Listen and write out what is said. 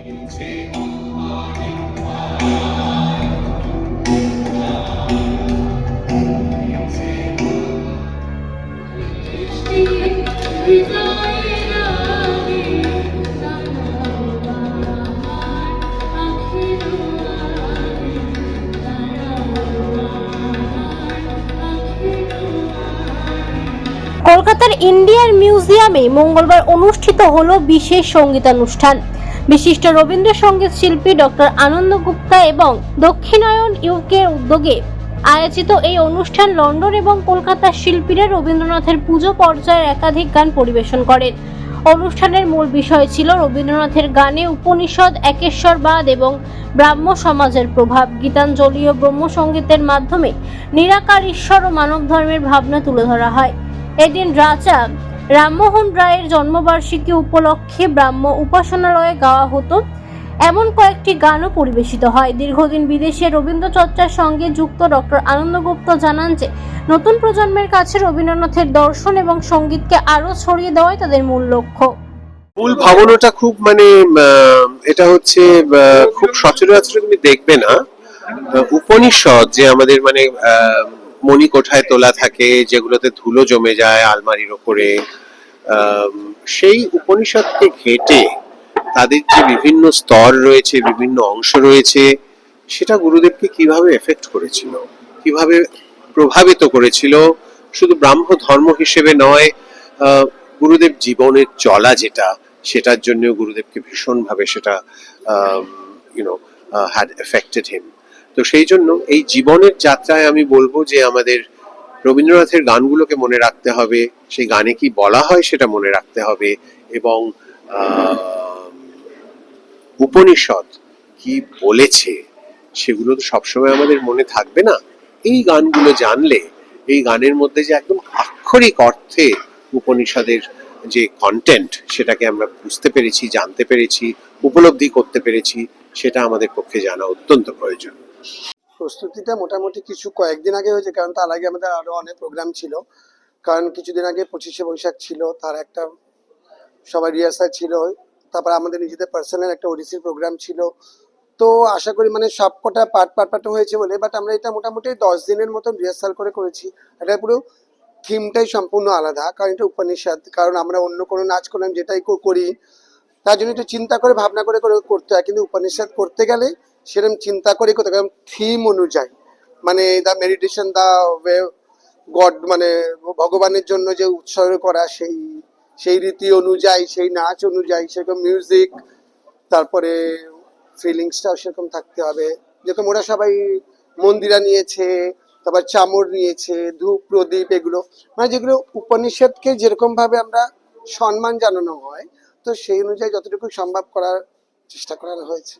কলকাতার ইন্ডিয়ান মিউজিয়ামে মঙ্গলবার অনুষ্ঠিত হলো বিশেষ সঙ্গীতানুষ্ঠান। বিশিষ্ট রবীন্দ্রসঙ্গীত শিল্পী ডক্টর আনন্দ গুপ্তা এবং দক্ষিণায়ন ইউকের উদ্যোগে আয়োজিত এই অনুষ্ঠান লন্ডন এবং কলকাতার শিল্পীরা রবীন্দ্রনাথের পুজো পর্যায়ের একাধিক গান পরিবেশন করেন। অনুষ্ঠানের মূল বিষয় ছিল রবীন্দ্রনাথের গানে উপনিষদ, একেশ্বরবাদ এবং ব্রাহ্ম সমাজের প্রভাব। গীতাঞ্জলি ও ব্রহ্মসঙ্গীতের মাধ্যমে নিরাকার ঈশ্বর ও মানব ধর্মের ভাবনা তুলে ধরা হয়। এদিন রাজা রামমোহন রায়ের জন্মবার্ষিকী উপলক্ষে ব্রাহ্ম উপাসনালয়ে গাওয়া হতো এমন কয়েকটি গানও পরিবেশিত হয়। দীর্ঘদিন বিদেশে রবীন্দ্র চর্চার সঙ্গে যুক্ত ডক্টর আনন্দ গুপ্ত জানান যে নতুন প্রজন্মের কাছে রবীন্দ্রনাথের দর্শন এবং সঙ্গীতকে আরো ছড়িয়ে দেওয়াই তাদের মূল লক্ষ্য। মূল ভাবনাটা খুব এটা হচ্ছে খুব সচরাচর তুমি দেখবে না। উপনিষদ যে আমাদের মণিকোঠায় তোলা থাকে, যেগুলোতে ধুলো জমে যায় আলমারির ওপরে, সেই উপনিষদকে ঘেঁটে তাদের যে বিভিন্ন স্তর রয়েছে, বিভিন্ন অংশ রয়েছে, সেটা গুরুদেবকে কিভাবে এফেক্ট করেছিল, কিভাবে প্রভাবিত করেছিল, শুধু ব্রাহ্ম ধর্ম হিসেবে নয়, গুরুদেব জীবনের চলা যেটা, সেটার জন্য গুরুদেবকে ভীষণভাবে সেটা হ্যাড এফেক্টেড হিম। তো সেই জন্য এই জীবনের যাত্রায় আমি বলবো যে আমাদের রবীন্দ্রনাথের গানগুলোকে মনে রাখতে হবে, সেই গানে কি বলা হয় সেটা মনে রাখতে হবে, এবং উপনিষদ কি বলেছে সেগুলো তো সবসময় আমাদের মনে থাকবে না। এই গানগুলো জানলে, এই গানের মধ্যে যে একদম আক্ষরিক অর্থে উপনিষদের যে কন্টেন্ট, সেটাকে আমরা বুঝতে পেরেছি, জানতে পেরেছি, উপলব্ধি করতে পেরেছি, সেটা আমাদের পক্ষে জানা অত্যন্ত প্রয়োজন। প্রস্তুতিটা মোটামুটি কয়েকদিন আগে হয়েছে, কারণ তার আগে আমাদের আরো অনেক প্রোগ্রাম ছিল। কারণ কিছুদিন আগে 25শে বৈশাখ ছিল, তার একটা সবাই রিহার্সাল ছিল, তারপর আমাদের নিজেদের পার্সোনাল একটা ওডিসির প্রোগ্রাম ছিল। তো আশা করি সবকটা পার্ট হয়েছে বলে, বাট আমরা এটা মোটামুটি 10 দিনের মতন রিহার্সাল করেছি। এটা পুরো থিমটাই সম্পূর্ণ আলাদা, কারণ এটা উপনিষদ। কারণ আমরা অন্য কোনো নাচ করলাম যেটাই করি, তার জন্য একটু চিন্তা করে ভাবনা করে করতে হয়, কিন্তু উপনিষদ করতে গেলে সেরকম চিন্তা করে করতে হয়, থিম অনুযায়ী, the meditation, the way god, ভগবানের জন্য যে উৎসর্গ করা, সেই রীতি অনুযায়ী, সেই নাচ অনুযায়ী, সেরকম মিউজিক, তারপরে ফিলিংসটাও সেরকম থাকতে হবে। যেরকম ওরা সবাই মন্দিরা নিয়েছে, তারপর চামর নিয়েছে, ধূপ প্রদীপ, এগুলো যেগুলো উপনিষদকে যেরকম ভাবে আমরা সম্মান জানানো হয়, তো সেই অনুযায়ী যতটুকু সম্ভব করার চেষ্টা করা হয়েছে।